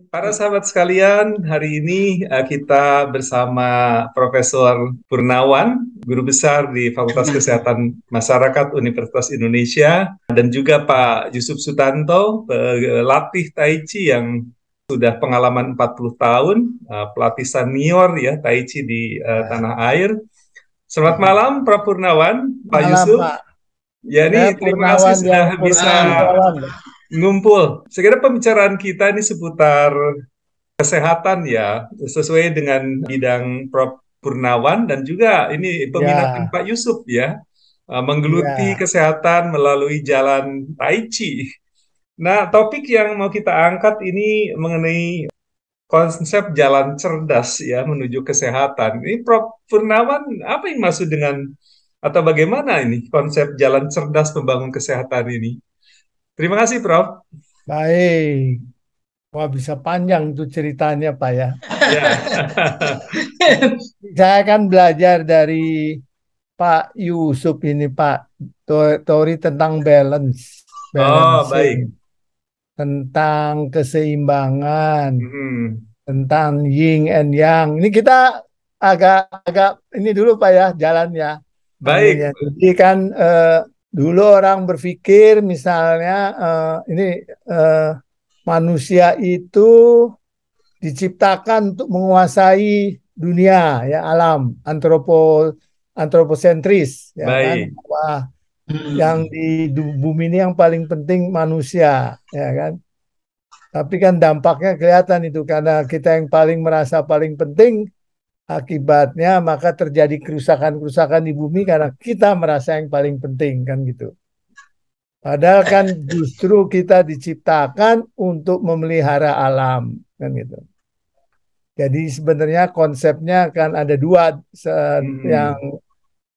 Para sahabat sekalian, hari ini kita bersama Profesor Purnawan, Guru Besar di Fakultas Kesehatan Masyarakat Universitas Indonesia, dan juga Pak Yusuf Sutanto, pelatih Tai Chi yang sudah pengalaman 40 tahun, pelatih senior ya Tai Chi di tanah air. Selamat malam, Prof. Purnawan, Pak Malam, Yusuf. Pak. Ya, Saya ini terima kasih Purnawan yang sudah bisa Purnawirawan. ngumpul. Segera pembicaraan kita ini seputar kesehatan ya, sesuai dengan bidang Prof. Purnawan dan juga ini peminatan Ya, Pak Yusuf ya, menggeluti ya. kesehatan melalui jalan Tai Chi. Nah, topik yang mau kita angkat ini mengenai konsep jalan cerdas ya menuju kesehatan. Ini Prof. Purnawan, apa yang maksud dengan atau bagaimana ini konsep jalan cerdas membangun kesehatan ini? Terima kasih, Prof. Baik. Wah, bisa panjang tuh ceritanya, Pak ya. Ya. Saya kan belajar dari Pak Yusuf ini, Pak. Teori tentang Oh, balancing, baik. tentang keseimbangan, Hmm. tentang yin and yang. Ini kita agak-agak ini dulu, Pak ya, jalannya. Anunya. Baik. Jadi kan dulu orang berpikir misalnya ini eh, manusia itu diciptakan untuk menguasai dunia ya alam antroposentris ya kan Baik. wah yang di bumi ini yang paling penting manusia ya kan tapi kan dampaknya kelihatan itu karena kita yang paling merasa paling penting akibatnya maka terjadi kerusakan-kerusakan di bumi karena kita merasa yang paling penting kan gitu. Padahal kan justru kita diciptakan untuk memelihara alam kan gitu. Jadi sebenarnya konsepnya kan ada dua yang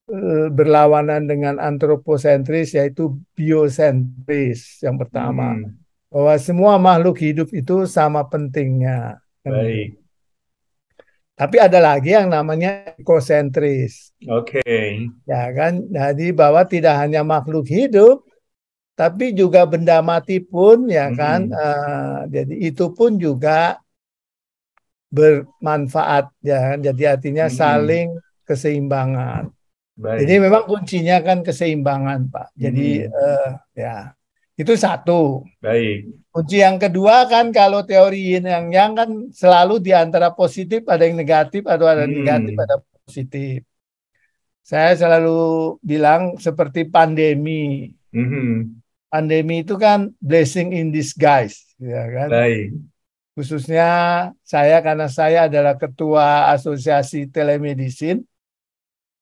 Hmm. berlawanan dengan antroposentris yaitu biosentris yang pertama. Hmm. Bahwa semua makhluk hidup itu sama pentingnya kan gitu. Baik. Tapi ada lagi yang namanya ekosentris. Oke. Ya kan? Jadi bahwa tidak hanya makhluk hidup tapi juga benda mati pun ya kan. Hmm. Jadi itu pun juga bermanfaat ya kan. Jadi artinya Hmm. saling keseimbangan. Jadi Baik. memang kuncinya kan keseimbangan, Pak. Jadi Hmm. ya itu satu. Baik. Kunci yang kedua kan kalau teori yin yang kan selalu di antara positif ada yang negatif atau ada negatif Hmm. ada positif. Saya selalu bilang seperti pandemi. Hmm. Pandemi itu kan blessing in disguise, ya kan? Baik. Khususnya saya karena saya adalah ketua asosiasi telemedicine,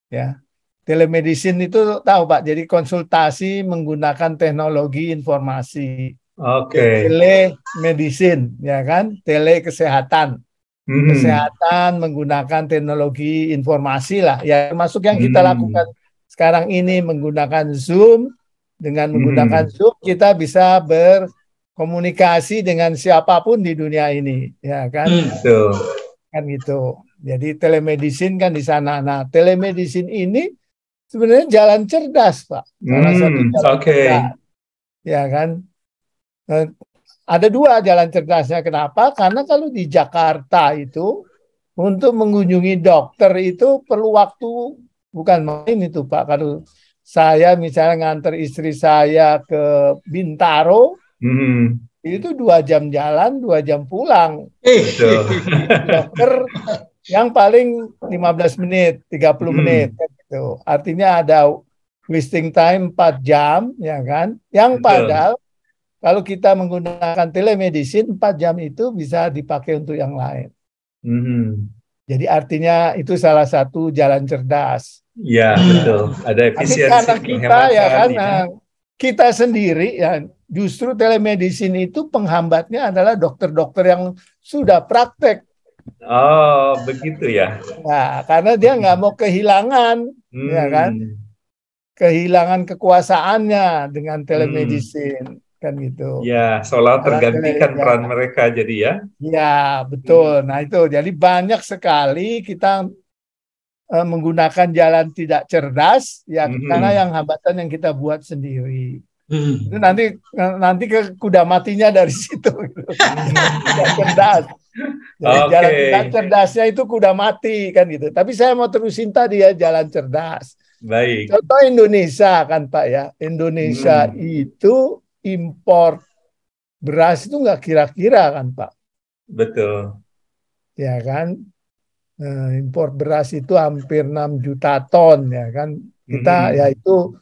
ya. Telemedicine itu tahu Pak, jadi konsultasi menggunakan teknologi informasi. Oke. Telemedicine, ya kan? Tele kesehatan. Hmm. Kesehatan menggunakan teknologi informasi lah. Ya, termasuk yang kita lakukan Hmm. sekarang ini menggunakan Zoom. Dengan menggunakan Hmm. Zoom, kita bisa berkomunikasi dengan siapapun di dunia ini, ya kan? Betul. Kan gitu. Jadi telemedicine kan di sana. Nah, telemedicine ini sebenarnya jalan cerdas, Pak. Salah satu Hmm. jalan cerdas, Oke. ya kan? Eh, Ada dua jalan cerdasnya. Kenapa? Karena kalau di Jakarta itu untuk mengunjungi dokter itu perlu waktu bukan main itu, Pak. Kalau saya misalnya nganter istri saya ke Bintaro, Hmm. itu 2 jam jalan, 2 jam pulang. Betul. Dokter yang paling 15 menit, 30 menit Hmm. kan gitu. Artinya ada wasting time 4 jam ya kan. Yang Betul. padahal kalau kita menggunakan telemedicine 4 jam itu bisa dipakai untuk yang lain. Hmm. Jadi artinya itu salah satu jalan cerdas. Ya, betul. Ada Tapi efisiensi karena kita ya penghematan kan ya. kita sendiri ya justru telemedicine itu penghambatnya adalah dokter-dokter yang sudah praktek. Oh, begitu ya. Nah, karena dia nggak mau kehilangan, ya kan, Hmm. kehilangan kekuasaannya dengan Hmm. telemedicine, kan gitu. Ya, seolah Karena tergantikan ya, peran mereka jadi ya. ya betul. Hmm. Nah itu, jadi banyak sekali kita menggunakan jalan tidak cerdas, ya karena Hmm. yang hambatan yang kita buat sendiri. Itu nanti ke kuda matinya dari situ. Gitu. Kuda cerdas. Jadi jalan tidak cerdasnya itu kuda mati kan gitu. Tapi saya mau terusin tadi ya jalan cerdas. Baik. Contoh Indonesia kan Pak ya. Indonesia itu impor beras itu nggak kira-kira kan Pak. Betul. Ya kan. Impor beras itu hampir 6 juta ton ya kan. Kita ya itu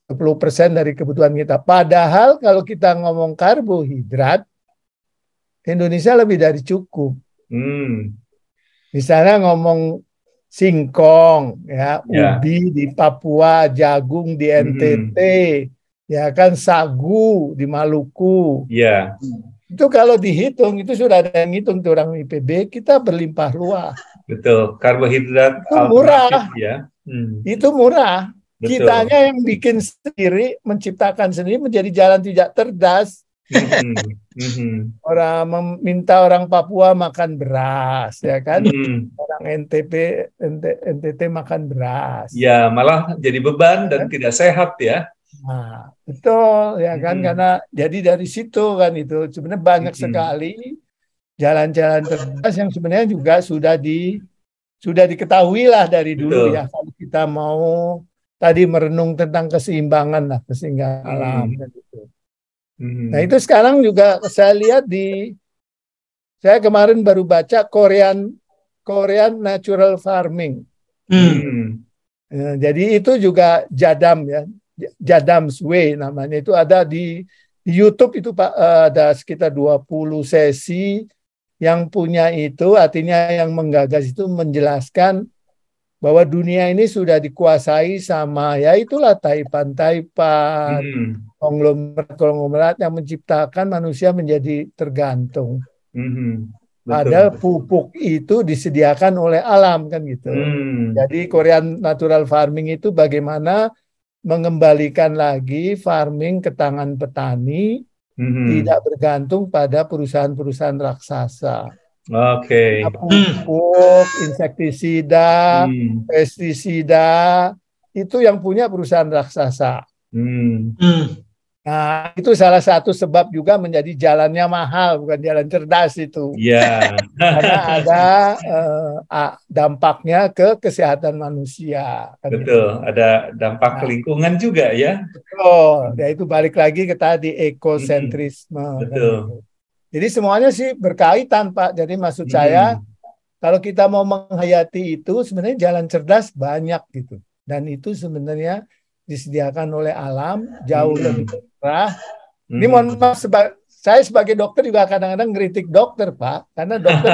10% dari kebutuhan kita. Padahal kalau kita ngomong karbohidrat, Indonesia lebih dari cukup. Misalnya ngomong singkong, ya, ubi di Papua, jagung di NTT, ya kan sagu di Maluku. Ya. Itu kalau dihitung, itu sudah ada yang hitung tuh orang IPB, kita berlimpah ruah. Betul, karbohidrat itu murah ya. Itu murah. Betul. Kitanya yang bikin sendiri, menciptakan sendiri menjadi jalan tidak cerdas. Orang meminta orang Papua makan beras, ya kan? Orang NTT makan beras. Ya, malah jadi beban dan tidak sehat ya. Nah, betul ya kan? Karena jadi dari situ kan itu sebenarnya banyak sekali jalan-jalan cerdas yang sebenarnya juga sudah diketahui lah dari dulu ya. Kalau kita mau tadi merenung tentang keseimbangan alam gitu. Nah itu sekarang juga saya lihat saya kemarin baru baca Korean natural farming. Jadi itu juga Jadam ya, Jadam's Way namanya, itu ada di YouTube itu Pak, ada sekitar 20 sesi yang punya itu, artinya yang menggagas itu menjelaskan bahwa dunia ini sudah dikuasai sama ya itulah Taipan, konglomerat yang menciptakan manusia menjadi tergantung. Padahal pupuk itu disediakan oleh alam kan gitu. Jadi Korean natural farming itu bagaimana mengembalikan lagi farming ke tangan petani, tidak bergantung pada perusahaan-perusahaan raksasa. Pupuk, insektisida, pestisida itu yang punya perusahaan raksasa. Nah, itu salah satu sebab juga menjadi jalannya mahal, bukan jalan cerdas itu. Iya. Karena ada dampaknya ke kesehatan manusia. Betul, ada dampak ke lingkungan juga ya. Betul, ya itu balik lagi ke tadi ekosentrisme. Betul. Jadi semuanya sih berkaitan Pak. Jadi maksud saya kalau kita mau menghayati itu sebenarnya jalan cerdas banyak gitu. Dan itu sebenarnya disediakan oleh alam jauh lebih murah. Ini mohon maaf, saya sebagai dokter juga kadang-kadang ngeritik dokter Pak. Karena dokter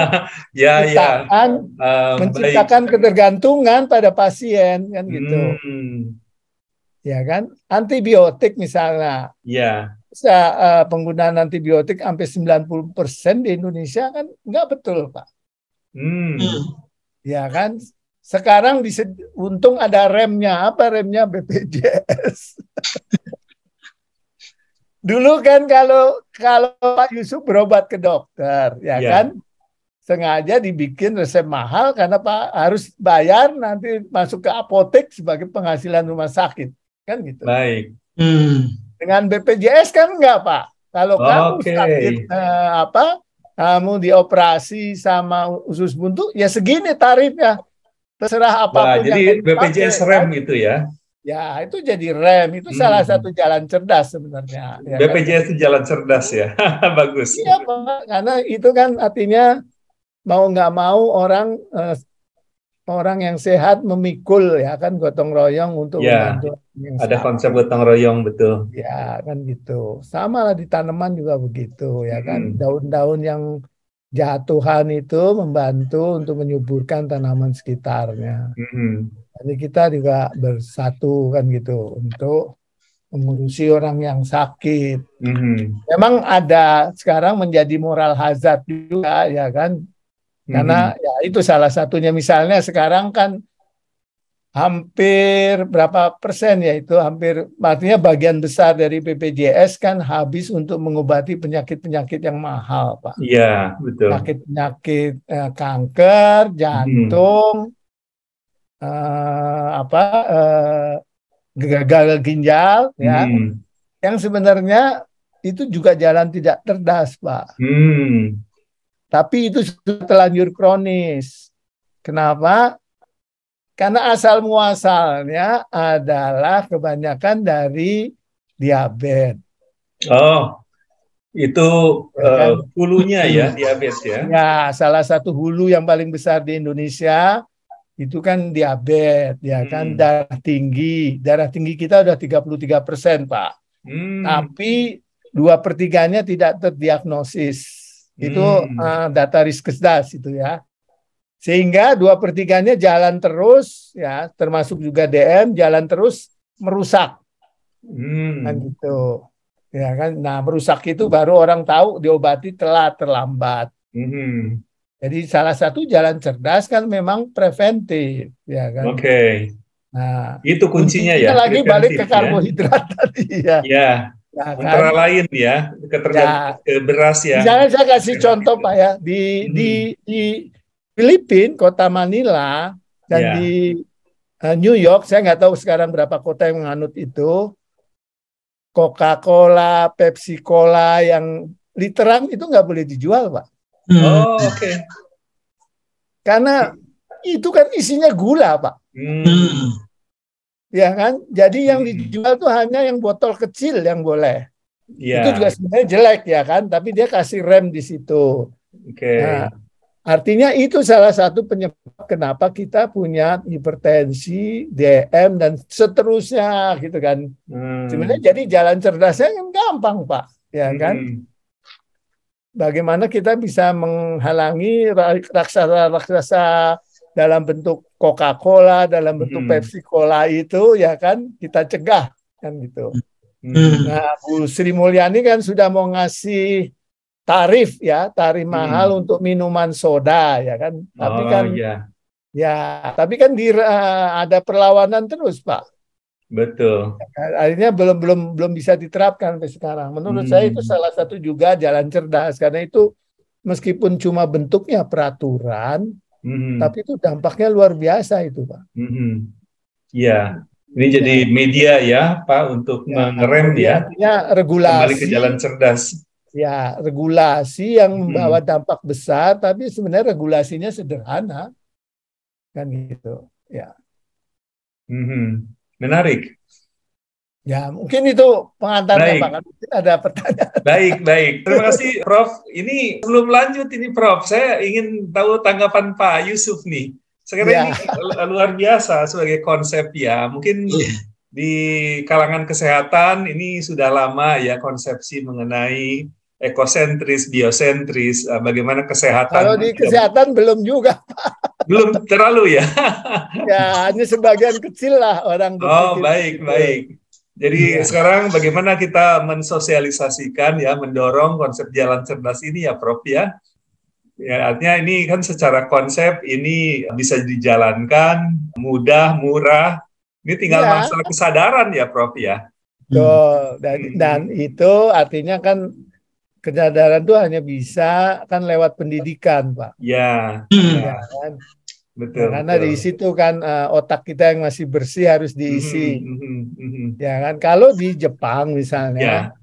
menciptakan ketergantungan pada pasien kan gitu. Ya kan? Antibiotik misalnya. Iya. Penggunaan antibiotik sampai 90% di Indonesia kan nggak betul Pak. Ya kan? Sekarang untung ada remnya. Apa remnya? BPJS. Dulu kan kalau Pak Yusuf berobat ke dokter, ya kan? Sengaja dibikin resep mahal karena Pak harus bayar nanti masuk ke apotek sebagai penghasilan rumah sakit. Kan gitu. Baik. Dengan BPJS kan enggak Pak. Kalau kamu sakit kamu dioperasi sama usus buntu, ya segini tarifnya. Terserah apapun jadi BPJS rem kan? Itu ya? Ya itu jadi rem. Itu salah satu jalan cerdas sebenarnya. Ya, BPJS itu jalan cerdas ya. Bagus. Iya Pak. Karena itu kan artinya mau nggak mau orang yang sehat memikul ya kan gotong royong untuk membantu yang ada sehat. konsep gotong royong betul. Ya kan gitu. Sama lah di tanaman juga begitu ya kan. Daun-daun yang jatuhan itu membantu untuk menyuburkan tanaman sekitarnya. Jadi kita juga bersatu kan gitu untuk mengurusi orang yang sakit. Memang ada sekarang menjadi moral hazard juga ya kan. Karena ya itu salah satunya, misalnya sekarang kan hampir berapa persen ya itu artinya bagian besar dari BPJS kan habis untuk mengobati penyakit-penyakit yang mahal Pak. Iya betul. Penyakit kanker, jantung, gagal ginjal ya. yang sebenarnya itu juga jalan tidak cerdas, Pak. Tapi itu sudah terlanjur kronis. Kenapa? Karena asal muasalnya adalah kebanyakan dari diabetes. Oh, itu Ya kan? hulunya ya, diabetes ya. Ya, salah satu hulu yang paling besar di Indonesia itu kan diabetes, ya kan, darah tinggi. Darah tinggi kita udah 33%, Pak. Tapi 2/3-nya tidak terdiagnosis. Itu data Riskesdas itu ya. Sehingga 2/3-nya jalan terus, ya, termasuk juga DM, jalan terus merusak. Kan gitu. Ya kan. Nah, merusak itu baru orang tahu diobati telat, terlambat. Jadi salah satu jalan cerdas kan memang preventif, ya kan. Oke. Nah, Itu kuncinya ya, lagi balik ke preventif ya. karbohidrat tadi ya. Ya, Ya kan? antara lain ya, ketergantungan ke beras ya. Misalnya saya kasih contoh Pak ya, di Filipina, kota Manila, dan di New York, saya nggak tahu sekarang berapa kota yang menganut itu, Coca-Cola, Pepsi Cola yang literan itu nggak boleh dijual, Pak. Oh, oke. Karena itu kan isinya gula, Pak. Ya kan? Jadi yang dijual tuh hanya yang botol kecil yang boleh. Itu juga sebenarnya jelek ya kan, tapi dia kasih rem di situ. Nah, artinya itu salah satu penyebab kenapa kita punya hipertensi, DM dan seterusnya gitu kan. Sebenarnya jadi jalan cerdasnya yang gampang, Pak, ya kan? Bagaimana kita bisa menghalangi raksasa-raksasa dalam bentuk Coca-Cola, dalam bentuk Pepsi Cola itu ya kan kita cegah kan gitu. Nah, Bu Sri Mulyani kan sudah mau ngasih tarif ya, tarif mahal untuk minuman soda ya kan. Tapi kan tapi kan ada perlawanan terus, Pak. Betul. Akhirnya belum bisa diterapkan sampai sekarang. Menurut saya itu salah satu juga jalan cerdas karena itu meskipun cuma bentuknya peraturan, tapi itu dampaknya luar biasa itu, Pak. Ya, ini jadi media ya, Pak, untuk mengerem ya. Artinya regulasi. Kembali ke jalan cerdas. Ya, regulasi yang membawa dampak besar, tapi sebenarnya regulasinya sederhana, kan gitu. Ya. Menarik. Ya, mungkin itu pengantarnya, Baik. Pak. Mungkin ada pertanyaan. Baik. Terima kasih, Prof. Ini sebelum lanjut ini, Prof, saya ingin tahu tanggapan Pak Yusuf nih. Sekarang ini luar biasa sebagai konsep ya. Mungkin di kalangan kesehatan ini sudah lama ya konsepsi mengenai ekosentris, biosentris, bagaimana kesehatan. Kalau di kesehatan belum juga, Pak. Belum terlalu ya? Ya, hanya sebagian kecil lah orang berpikir. Oh, baik. Jadi sekarang bagaimana kita mensosialisasikan ya, mendorong konsep jalan cerdas ini ya, Prof ya. Ya, artinya ini kan secara konsep ini bisa dijalankan, mudah, murah. Ini tinggal masalah kesadaran ya, Prof ya. Betul. Dan itu artinya kan kesadaran itu hanya bisa kan lewat pendidikan, Pak. Ya. Kan? Betul. Karena di situ kan otak kita yang masih bersih harus diisi. Ya kan. Kalau di Jepang misalnya,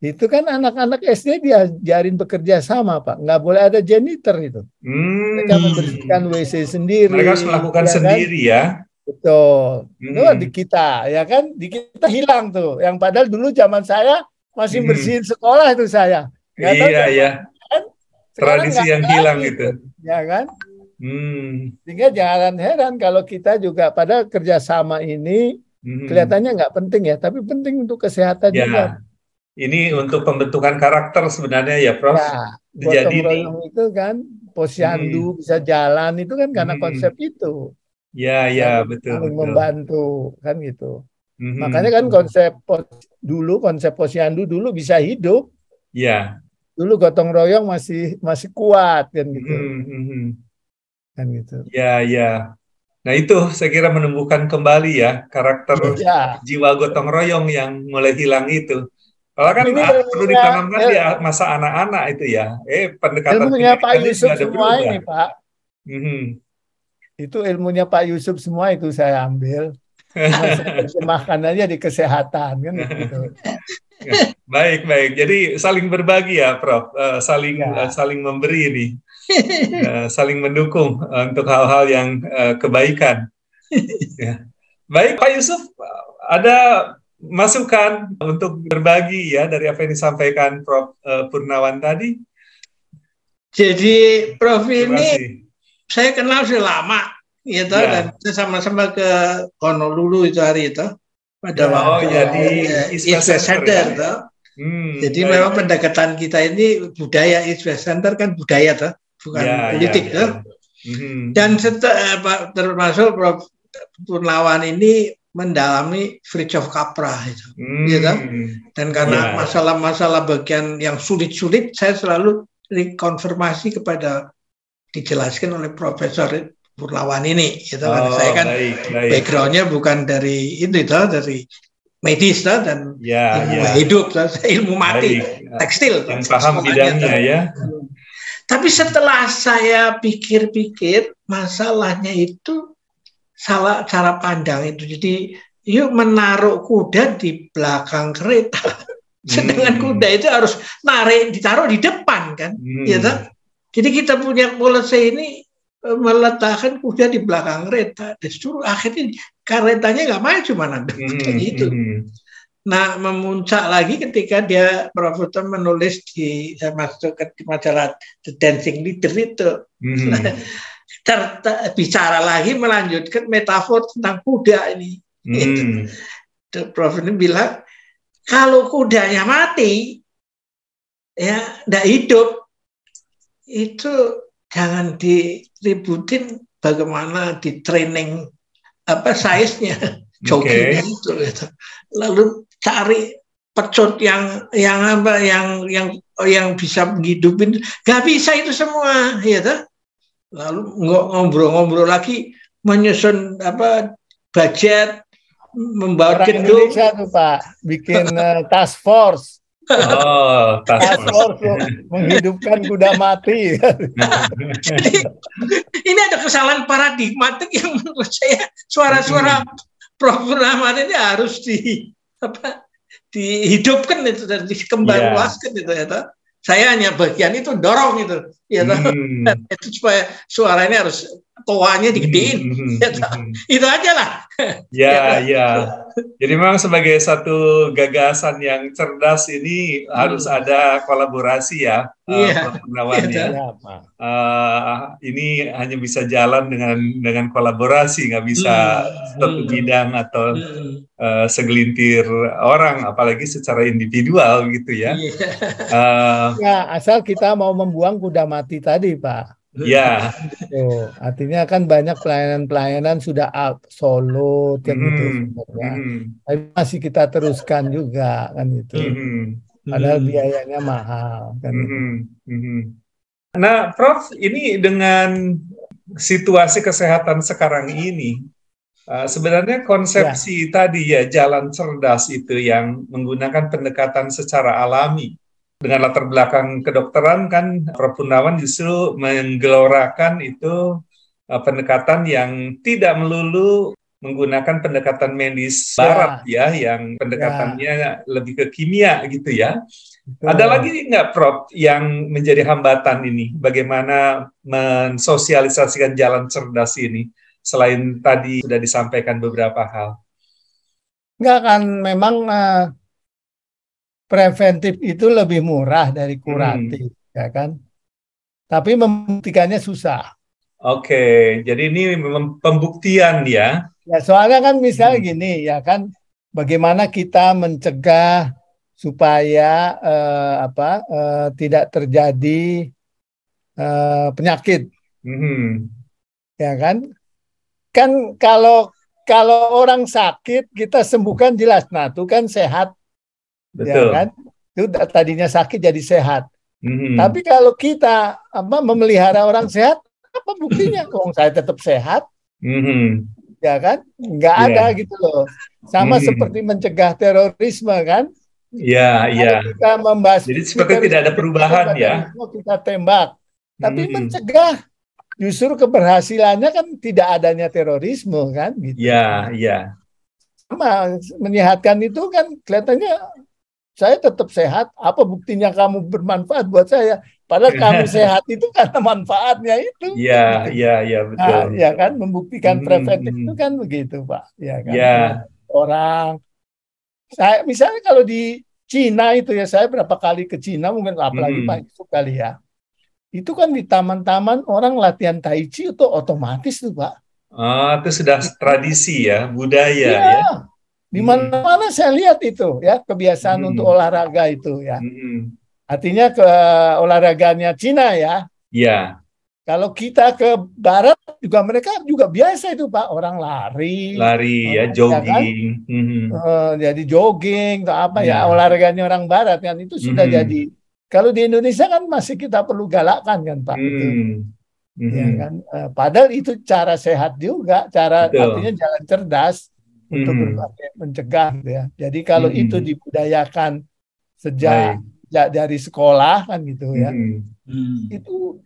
itu kan anak-anak SD diajarin bekerja sama, Pak. Nggak boleh ada janitor itu. Mereka membersihkan WC sendiri. Mereka harus melakukan sendiri ya. Betul. Itu di kita, ya kan? Di kita hilang tuh. Yang padahal dulu zaman saya masih bersihin sekolah itu saya. Iya. Kan? Tradisi yang hilang itu. Ya kan? Sehingga jangan heran kalau kita juga pada kerjasama ini kelihatannya nggak penting ya, tapi penting untuk kesehatan juga. Ini untuk pembentukan karakter sebenarnya ya, Prof. Ya, gotong royong itu kan, posyandu bisa jalan itu kan karena konsep itu. Ya, betul. Membantu kan gitu. Makanya kan konsep posyandu dulu bisa hidup. Ya. Dulu gotong royong masih kuat kan gitu. Kan gitu. Ya. Nah itu saya kira menumbuhkan kembali ya karakter jiwa gotong royong yang mulai hilang itu. Kalau kan perlu ditanamkan di masa anak-anak itu ya. Pendekatan ilmunya Pak Yusuf semua berubah. ini, Pak. Itu ilmunya Pak Yusuf semua itu saya ambil. Cuma saya terjemahkan aja di kesehatan kan gitu. Baik, baik. Jadi saling berbagi ya, Prof. Ya. Saling memberi ini, saling mendukung untuk hal-hal yang kebaikan. Ya. Baik, Pak Yusuf, ada masukan untuk berbagi ya dari apa yang disampaikan Prof. Purnawan tadi? Jadi Prof Terima ini kasih. saya kenal sudah lama, gitu, Ya. dan kita sama-sama ke Honolulu itu hari itu pada Ya. Oh waktu ya, di East East West West Center Center, ya. toh. Jadi Baik. memang pendekatan kita ini budaya East West Center kan budaya, toh, bukan Ya, politik, ya, toh. ya. Dan termasuk Prof Purnawan ini mendalami Fritjof Capra itu, gitu. Dan karena Ya. masalah-masalah bagian yang sulit-sulit, saya selalu rekonfirmasi kepada dijelaskan oleh Profesor Purnawan ini, gitu kan. Saya kan Baik, baik. backgroundnya bukan dari itu, dari medis, dan Ya, ilmu ya. hidup, ilmu mati, Baik. tekstil, Yang paham bidangnya ya. Tapi setelah saya pikir-pikir, masalahnya itu salah cara pandang itu. Jadi yuk menaruh kuda di belakang kereta, sedangkan kuda itu harus ditaruh di depan kan, gitu. Jadi kita punya policy ini meletakkan kuda di belakang kereta, justru akhirnya keretanya nggak maju mana kayak gitu. Nah, memuncak lagi ketika dia Profesor menulis saya masuk ke majalah The Dancing Leader itu. Bicara lagi melanjutkan metafor tentang kuda ini. Prof ini bilang, kalau kudanya mati, ya tidak hidup, itu jangan diributin bagaimana di training size-nya, jogging itu, gitu. Lalu cari pecut yang bisa menghidupin, nggak bisa itu semua, gitu. Lalu ngobrol-ngobrol lagi, menyusun budget, membawa gedung. Indonesia tuh Pak, bikin task force. Task force menghidupkan kuda mati. Jadi, ini ada kesalahan paradigmatik yang menurut saya suara-suara Prof Purnawan ini harus dihidupkan itu dan dikembang luaskan itu ya. Saya hanya bagian itu dorong itu, ya itu supaya suaranya harus toanya digedein, itu aja lah. Ya. Jadi memang sebagai satu gagasan yang cerdas ini harus ada kolaborasi ya, Prof Purnawan ya. Ini hanya bisa jalan dengan kolaborasi, nggak bisa satu bidang atau segelintir orang, apalagi secara individual gitu ya. Ya, asal kita mau membuang kuda mati tadi, Pak. Ya. Artinya kan banyak pelayanan-pelayanan sudah absolut yang itu sebenarnya. Tapi masih kita teruskan juga kan itu. Padahal biayanya mahal kan. Nah, Prof, ini dengan situasi kesehatan sekarang ini, sebenarnya konsepsi tadi ya jalan cerdas itu yang menggunakan pendekatan secara alami. Dengan latar belakang kedokteran kan Prof Purnawan justru menggelorakan itu pendekatan yang tidak melulu menggunakan pendekatan medis barat ya yang pendekatannya lebih ke kimia gitu ya. Ada lagi nggak Prof yang menjadi hambatan ini? Bagaimana mensosialisasikan jalan cerdas ini? Selain tadi sudah disampaikan beberapa hal. Enggak kan memang preventif itu lebih murah dari kuratif, ya kan? Tapi membuktikannya susah. Oke, jadi ini memang pembuktian ya. Ya soalnya kan misalnya gini, ya kan, bagaimana kita mencegah supaya tidak terjadi penyakit, ya kan? Kan kalau orang sakit kita sembuhkan jelas, nah itu kan sehat. Betul. Ya kan? Itu tadinya sakit jadi sehat. Tapi kalau kita memelihara orang sehat, apa buktinya? Kalau saya tetap sehat, ya kan? Nggak ada gitu loh. Sama seperti mencegah terorisme kan? Iya. Kita membahas. Jadi seperti tidak ada perubahan ya? Kita tembak. Tapi mencegah justru keberhasilannya kan tidak adanya terorisme kan? Gitu. Iya. Sama menyehatkan itu kan kelihatannya saya tetap sehat. Apa buktinya kamu bermanfaat buat saya? Padahal kamu sehat itu karena manfaatnya itu. Ya, Gitu. ya, ya, Nah, betul. ya kan membuktikan preventif itu Mhm. kan begitu, Pak. Ya kan. Ya, Orang saya misalnya kalau di Cina itu ya, saya berapa kali ke Cina, mungkin apalagi Pak mhm. Yusuf kali ya. Itu kan di taman-taman orang latihan tai chi itu otomatis tuh, Pak. Itu sudah tradisi ya, budaya Iya, ya. di Mhm. mana-mana saya lihat itu ya, kebiasaan untuk Mhm. olahraga itu ya. Mhm. Artinya ke olahraganya Cina ya. Ya, Kalau kita ke barat juga mereka juga biasa itu, Pak, orang lari, lari ya, ya kan. jogging. Mhm. Jadi jogging atau apa ya, Ya. olahraganya orang barat kan itu sudah Mhm. jadi. Kalau di Indonesia kan masih kita perlu galakkan kan, Pak, itu. Mhm. Ya Mhm. kan. Padahal itu cara sehat juga, cara artinya Betul. jalan cerdas untuk Mhm. berbagai mencegah gitu ya. Jadi kalau itu Mhm. dibudayakan sejak, Baik. sejak dari sekolah kan gitu ya. Mhm. Itu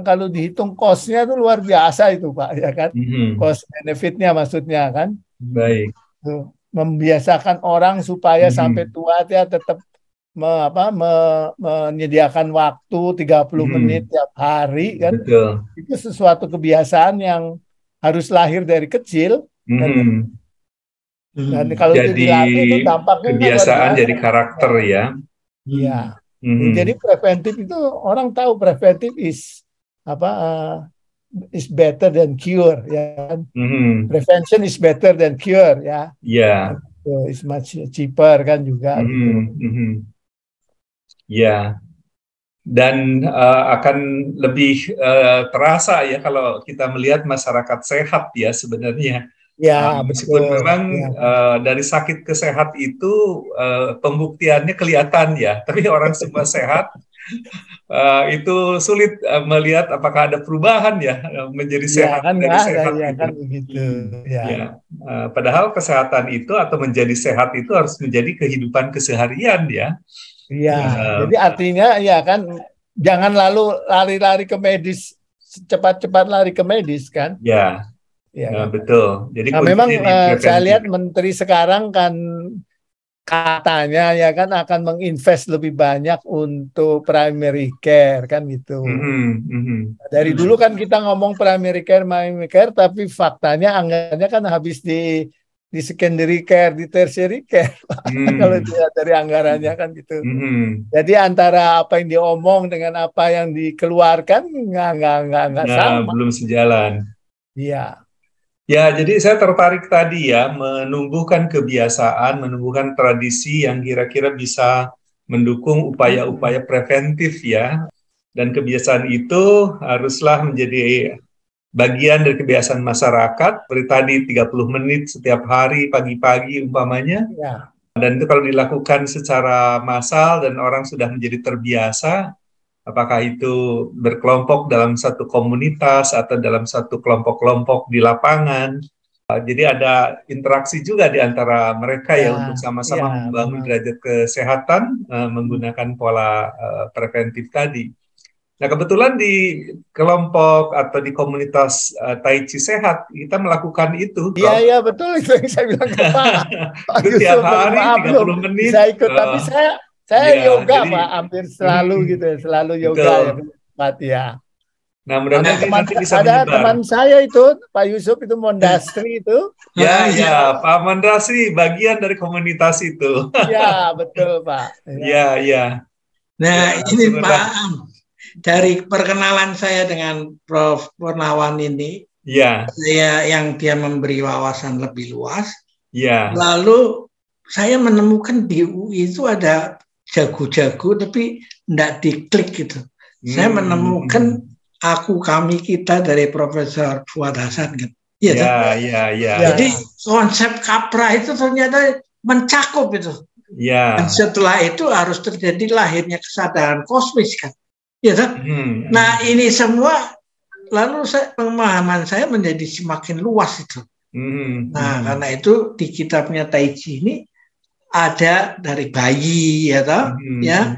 kalau dihitung cost-nya itu luar biasa itu, Pak, ya kan. Mhm. Cost benefit-nya maksudnya kan. Baik. Tuh, membiasakan orang supaya sampai Mhm. tua dia tetap menyediakan waktu 30 menit Mhm. tiap hari kan. Betul. Itu sesuatu kebiasaan yang harus lahir dari kecil kan gitu. Mhm. Dan kalau itu Jadi dilatih itu dampaknya luar kebiasaan biasa. jadi karakter ya. Iya. Jadi Mhm. preventif itu orang tahu preventif apa is better than cure ya kan. Mhm. Prevention is better than cure ya. Ya. It's much cheaper kan juga gitu. Mhm. Mhm. Ya. Dan akan lebih terasa ya kalau kita melihat masyarakat sehat ya sebenarnya. Ya Meskipun betul. memang Ya. dari sakit ke sehat itu pembuktiannya kelihatan ya, tapi orang semua sehat itu sulit melihat apakah ada perubahan ya menjadi Ya sehat kan nggak dari ada sehat ya itu. kan begitu ya. Ya, padahal kesehatan itu atau menjadi sehat itu harus menjadi kehidupan keseharian ya. Iya, Eh, jadi artinya ya kan jangan lalu lari-lari ke medis, cepat-cepat lari ke medis kan, ya, ya kan. betul. Jadi Nah memang kuncinya di saya preventif. lihat menteri sekarang kan katanya ya kan akan menginvest lebih banyak untuk primary care kan gitu. Mhm, mhm. Dari dulu kan kita ngomong primary care, tapi faktanya anggarannya kan habis di secondary care, di tertiary care. Kalau Hmm. dilihat dari anggarannya kan gitu. Mhm. Jadi antara apa yang diomong dengan apa yang dikeluarkan nggak Nah, sama. belum sejalan. Iya, Ya, jadi saya tertarik tadi ya, menumbuhkan kebiasaan, menumbuhkan tradisi yang kira-kira bisa mendukung upaya-upaya preventif ya. Dan kebiasaan itu haruslah menjadi bagian dari kebiasaan masyarakat, seperti tadi 30 menit setiap hari, pagi-pagi umpamanya. iya, Dan itu kalau dilakukan secara massal dan orang sudah menjadi terbiasa, apakah itu berkelompok dalam satu komunitas atau dalam satu kelompok-kelompok di lapangan. Jadi ada interaksi juga di antara mereka iya, ya untuk iya, sama-sama membangun memang. derajat kesehatan menggunakan pola preventif tadi. Nah, kebetulan di kelompok atau di komunitas Tai Chi Sehat, kita melakukan itu, Iya, Prof. iya betul itu yang saya bilang ke Pak Itu tiap Yusuf. Mohon hari maaf belum 30 menit. bisa ikut, tapi saya Ya, yoga jadi Pak, hampir selalu hmm, gitu ya, selalu yoga ya betul. Pak ya. Nah, Ada mudah-mudahan ini teman nanti bisa ada menyebar. teman saya itu Pak Yusuf itu Mondastri itu. Ya, Iya. ya, Pak Mandrasri bagian dari komunitas itu. Iya, betul Pak. Ya. Ya, ya, ya, Nah, ini Pak, syukurlah. dari perkenalan saya dengan Prof. Purnawan ini, Ya, saya yang dia memberi wawasan lebih luas. ya. Lalu saya menemukan di UI itu ada jago-jago tapi tidak diklik gitu. Saya menemukan kami, kita dari Profesor Fuad Hasan kan. Iya toh? Ya, ya. Jadi konsep kapra itu ternyata mencakup itu. Ya. Dan setelah itu harus terjadi lahirnya kesadaran kosmis kan. Iya toh? Nah ini semua lalu pemahaman saya menjadi semakin luas itu. Nah karena itu di kitabnya Tai Chi ini ada dari bayi ya toh, ya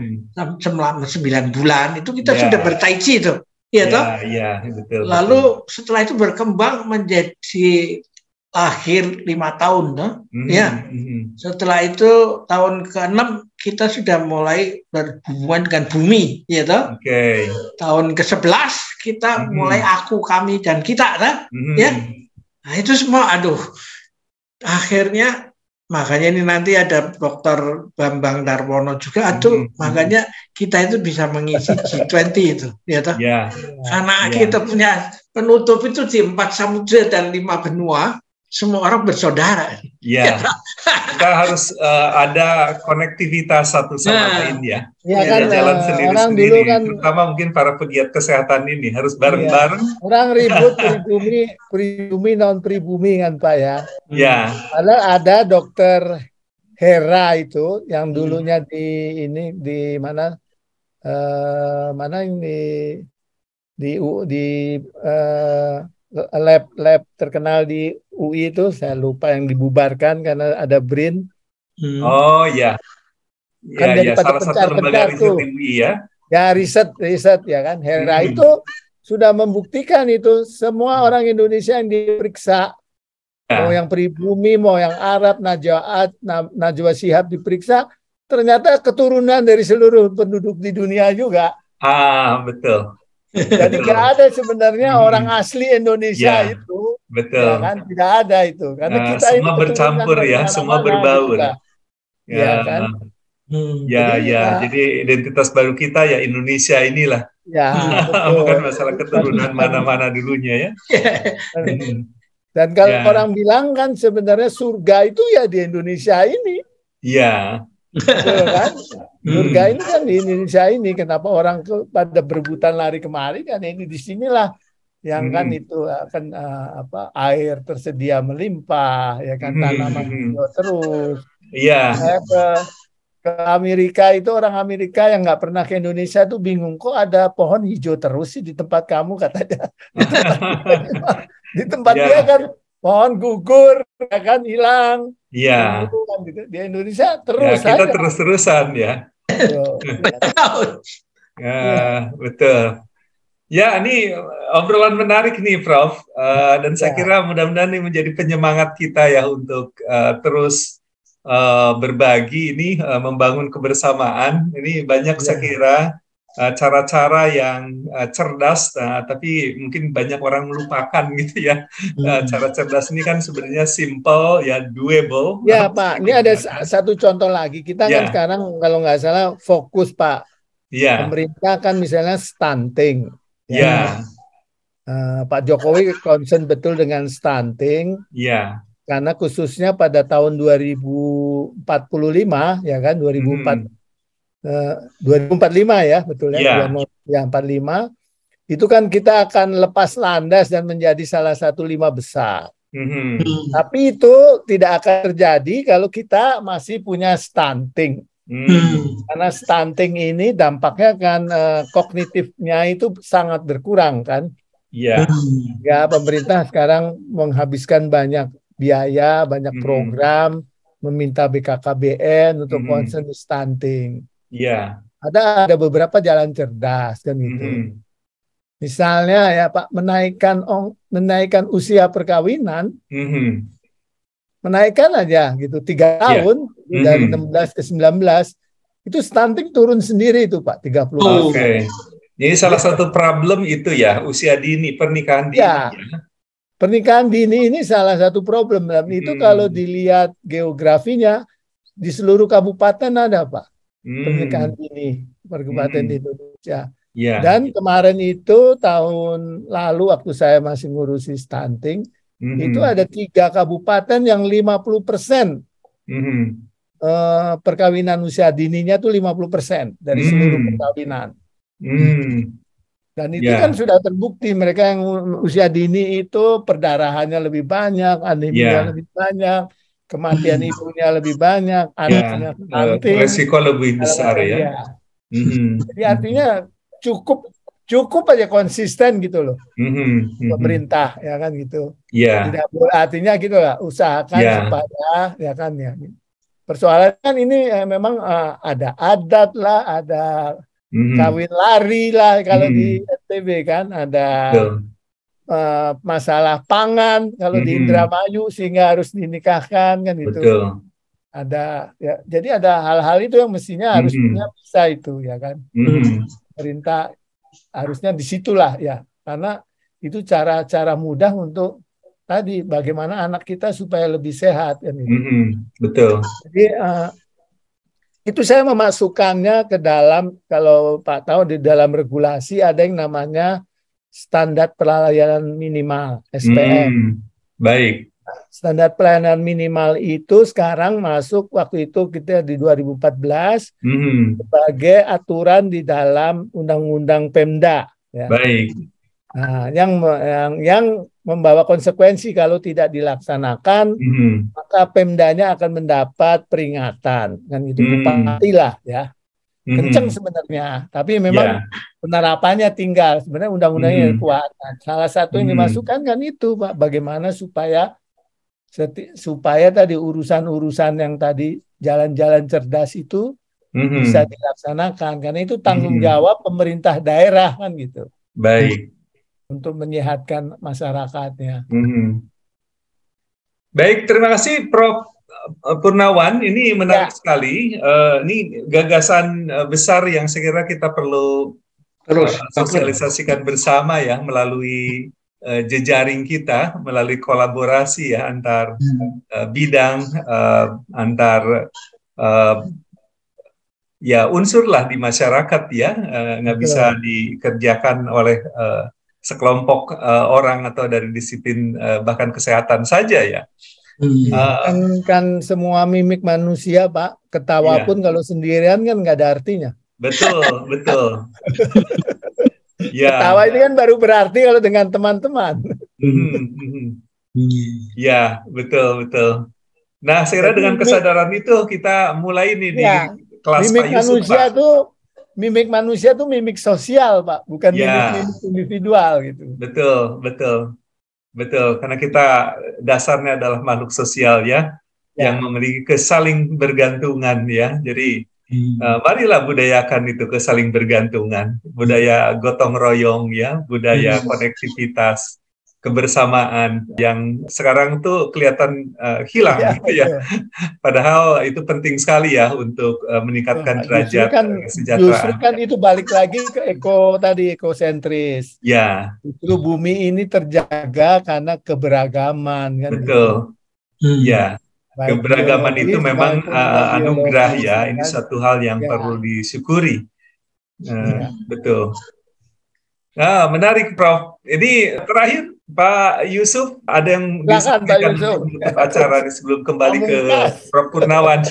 selama 9 bulan itu kita sudah bertai chi itu, ya toh. Ya, betul. Lalu setelah itu berkembang menjadi lahir 5 tahun, no? Ya. Setelah itu tahun ke-6 kita sudah mulai berhubungan dengan bumi, ya toh. Tahun ke-11 kita mulai aku, kami, dan kita, kan? Ya. Nah itu semua, aduh. Akhirnya makanya ini nanti ada Dr. Bambang Darwono juga, aduh, makanya kita itu bisa mengisi G20 itu, ya toh. Karena kita punya penutup itu di 4 samudra dan 5 benua. Semua orang bersaudara. Ya, kita harus ada konektivitas satu sama lain ya. Ya kan, jalan sendiri-sendiri. Kan, terutama mungkin para pegiat kesehatan ini harus bareng-bareng. Orang ribut pribumi non pribumi kan Pak ya. Ya. Kalau ada dokter Hera itu yang dulunya di mana ini di lab terkenal di UI itu, saya lupa, yang dibubarkan karena ada BRIN. Oh ya. Kan ya, salah satu lembaga riset di UI ya. Ya riset ya kan. Hera itu sudah membuktikan itu semua orang Indonesia yang diperiksa, mau yang pribumi, mau yang Arab, Najwa Shihab diperiksa, ternyata keturunan dari seluruh penduduk di dunia juga. Betul. Jadi nggak ada sebenarnya orang asli Indonesia itu, betul. Ya kan, tidak ada itu, karena kita semua bercampur ya, semua berbaur. Gitu, ya kan. Jadi identitas baru kita ya Indonesia inilah. Ya, bukan masalah keturunan mana-mana dulunya ya. Dan kalau orang bilang kan sebenarnya surga itu ya di Indonesia ini. Iya. Betul kan? Surga ini kan di Indonesia ini. Kenapa orang pada berebutan lari kemari, kan ini di sinilah yang kan itu akan air tersedia melimpah, ya kan, tanaman hijau terus. Iya. Ke Amerika itu, orang Amerika yang nggak pernah ke Indonesia tuh bingung, kok ada pohon hijau terus sih di tempat kamu, katanya. Di tempat dia kan pohon gugur, ya kan, hilang. Iya. Di Indonesia terus kita terus-terusan ya. Betul. Ya, ini obrolan menarik nih, Prof. Dan saya kira mudah-mudahan ini menjadi penyemangat kita ya untuk terus berbagi ini, membangun kebersamaan. Ini banyak saya kira cara-cara yang cerdas, tapi mungkin banyak orang melupakan gitu ya. Cara cerdas ini kan sebenarnya simple ya, doable. Ya Pak, ini ada satu contoh lagi. Kita kan sekarang kalau nggak salah fokus Pak. Pemerintah kan misalnya stunting. Pak Jokowi concern betul dengan stunting. Karena khususnya pada tahun 2045 ya kan, 2045 ya, betul ya, 45 itu kan kita akan lepas landas dan menjadi salah satu 5 besar. Tapi itu tidak akan terjadi kalau kita masih punya stunting. Karena stunting ini dampaknya kan kognitifnya itu sangat berkurang kan. Ya, pemerintah sekarang menghabiskan banyak biaya, banyak program, meminta BKKBN untuk concern stunting. Ada beberapa jalan cerdas kan gitu. Misalnya ya Pak, menaikkan usia perkawinan, menaikkan aja gitu 3 tahun dari 16 ke 19, itu stunting turun sendiri itu Pak, 30 tahun. Jadi salah satu problem itu ya, usia dini, pernikahan dini. Pernikahan dini ini salah satu problem. Dan itu kalau dilihat geografinya, di seluruh kabupaten ada Pak. Pernikahan dini, kabupaten di Indonesia. Dan kemarin itu tahun lalu waktu saya masih ngurusi stunting, itu ada 3 kabupaten yang 50% perkawinan usia dininya tuh 50% dari seluruh perkawinan. Dan itu kan sudah terbukti, mereka yang usia dini itu perdarahannya lebih banyak, anemia lebih banyak, kematian ibunya lebih banyak, anaknya stunting, resiko lebih besar ya. Jadi artinya cukup aja konsisten gitu loh, pemerintah ya kan gitu. Tidak boleh, artinya gitu lah, usahakan supaya ya kan ya. Persoalan kan ini memang ada adat lah, ada kawin lari lah kalau di NTB kan, ada masalah pangan kalau di Indramayu sehingga harus dinikahkan kan itu. Betul. Ada ya, jadi ada hal-hal itu yang mestinya harusnya bisa itu ya kan. Pemerintah harusnya disitulah ya, karena itu cara-cara mudah untuk tadi bagaimana anak kita supaya lebih sehat kan itu. Betul. Jadi itu saya memasukkannya ke dalam, kalau Pak tahu di dalam regulasi ada yang namanya standar pelayanan minimal (SPM). Baik. Standar pelayanan minimal itu sekarang masuk, waktu itu kita di 2014 sebagai aturan di dalam Undang-Undang Pemda. Ya. Baik. Nah, yang membawa konsekuensi kalau tidak dilaksanakan, maka Pemdanya akan mendapat peringatan, kan itu bupati lah ya, kenceng sebenarnya, tapi memang penerapannya tinggal. Sebenarnya undang-undangnya kuat. Nah, salah satu yang dimasukkan kan itu, Pak, bagaimana supaya tadi urusan-urusan yang tadi jalan-jalan cerdas itu bisa dilaksanakan, karena itu tanggung jawab pemerintah daerah kan gitu. Baik. Untuk menyehatkan masyarakatnya. Baik, terima kasih Prof. Purnawan. Ini menarik sekali. Ini gagasan besar yang saya kira kita perlu terus sosialisasikan bersama ya, melalui jejaring kita, melalui kolaborasi ya antar bidang, antar ya unsur lah di masyarakat ya, nggak bisa dikerjakan oleh sekelompok orang atau dari disiplin bahkan kesehatan saja ya. Kan semua mimik manusia, Pak. Ketawa pun kalau sendirian kan nggak ada artinya. Betul, betul. Ketawa ini kan baru berarti kalau dengan teman-teman. Ya, betul, betul. Nah, saya kira dengan kesadaran itu kita mulai nih di kelas Pak Yusuf, Pak. Mimik manusia tuh mimik sosial, Pak, bukan mimik individual gitu. Betul, betul, betul. Karena kita dasarnya adalah makhluk sosial ya, yang memiliki kesaling bergantungan ya. Jadi marilah budayakan itu kesaling bergantungan, budaya gotong royong ya, budaya konektivitas, kebersamaan yang sekarang tuh kelihatan hilang gitu ya. Padahal itu penting sekali ya untuk meningkatkan derajat kesejahteraan. Justru kan itu balik lagi ke ekosentris. Ya. Justru bumi ini terjaga karena keberagaman kan. Betul. Ya. Keberagaman itu memang anugerah ya. Ini satu hal yang perlu disyukuri. Betul. Nah, menarik Prof. Ini terakhir Pak Yusuf, ada yang disampaikan untuk acara ini sebelum kembali ke Prof. Purnawan.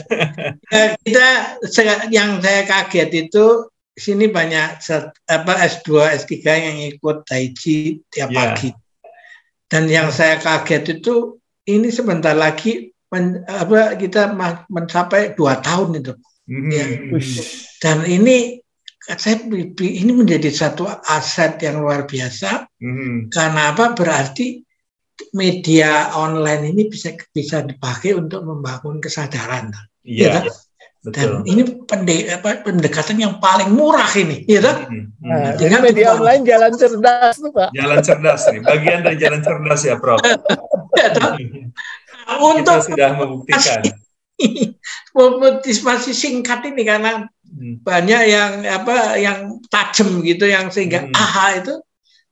Yang saya kaget itu sini banyak S2, S3 yang ikut Taiji tiap pagi. Dan yang saya kaget itu ini sebentar lagi kita mencapai 2 tahun itu. Dan ini menjadi satu aset yang luar biasa. Karena apa? Berarti media online ini bisa dipakai untuk membangun kesadaran. Iya. Dan ini pendekatan yang paling murah ini, ya kan? Dengan media online jalan cerdas tuh, Pak. Jalan cerdas nih, bagian dari jalan cerdas ya, Prof. Untuk kita sudah membuktikan. Motivasi singkat ini karena banyak yang tajam gitu, yang sehingga itu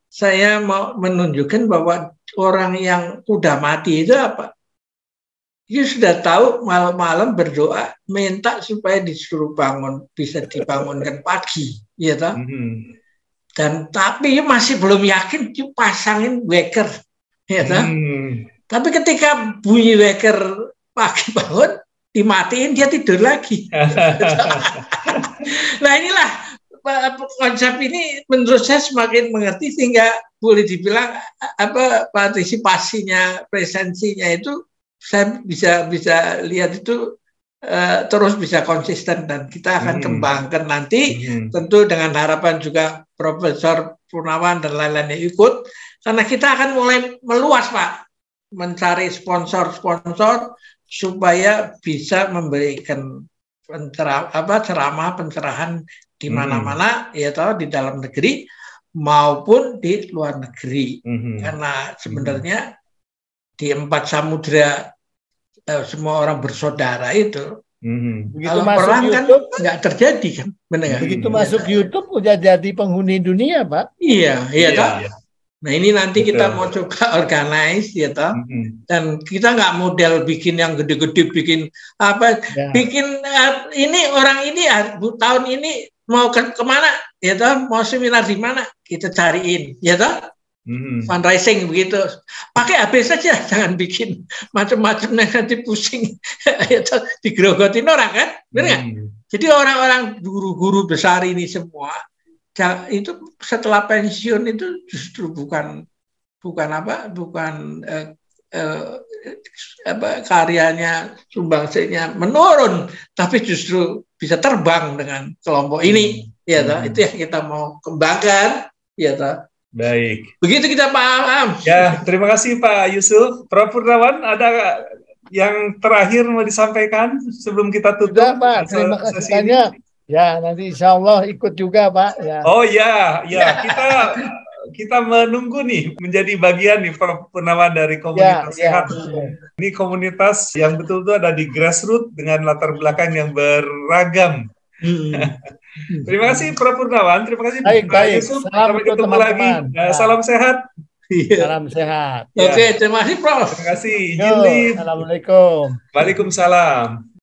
saya mau menunjukkan bahwa orang yang udah mati itu apa? Dia sudah tahu malam-malam berdoa minta supaya disuruh bangun, bisa dibangunkan pagi, ya toh? Dan tapi masih belum yakin dipasangin waker, ya toh? Tapi ketika bunyi waker pagi bangun, dimatiin dia tidur lagi. Nah inilah konsep ini menurut saya semakin mengerti, sehingga boleh dibilang partisipasinya, presensinya itu saya bisa lihat itu terus bisa konsisten, dan kita akan kembangkan nanti tentu dengan harapan juga Profesor Purnawan dan lain-lainnya ikut, karena kita akan mulai meluas, Pak, mencari sponsor-sponsor supaya bisa memberikan ceramah pencerahan di mana-mana, ya toh, di dalam negeri, maupun di luar negeri. Mhm. Karena sebenarnya di 4 samudera semua orang bersaudara itu. Begitu Kalau masuk perang kan YouTube, nggak terjadi kan, benar nggak? begitu Iya, masuk Pak. YouTube udah jadi penghuni dunia, Pak. Iya, iya, Iya, toh. iya. Nah ini nanti kita Betul. mau coba organize, ya toh. Mhm. Dan kita nggak model bikin yang gede-gede, bikin apa, Ya. bikin ini orang ini tahun ini mau kemana, ya toh, mau seminar di mana, kita cariin, ya toh. Mhm. Fundraising begitu, pakai HP saja, jangan bikin macam-macam nanti pusing, ya toh, digerogotin orang kan, benar nggak? Mhm. Jadi orang-orang guru-guru besar ini semua itu setelah pensiun itu justru bukan karyanya, sumbangsinya menurun, tapi justru bisa terbang dengan kelompok ini, ya toh. Itu yang kita mau kembangkan, ya toh. Baik. Begitu kita paham. Ya, terima kasih Pak Yusuf. Prof. Purnawan, ada yang terakhir mau disampaikan sebelum kita tutup? Sudah, Pak. Terima kasih sesi ini? banyak. Ya, nanti insya Allah ikut juga, Pak. Ya. Oh ya, kita menunggu nih menjadi bagian nih Prof. Purnawan dari komunitas sehat. Ini komunitas yang betul-betul ada di grassroots dengan latar belakang yang beragam. Terima kasih Prof. Purnawan, terima kasih Pak Yusuf. Salam Sampai ketemu lagi. Salam sehat. Salam sehat. Oke, terima kasih Prof. Terima kasih. Izin live. Assalamualaikum. Waalaikumsalam.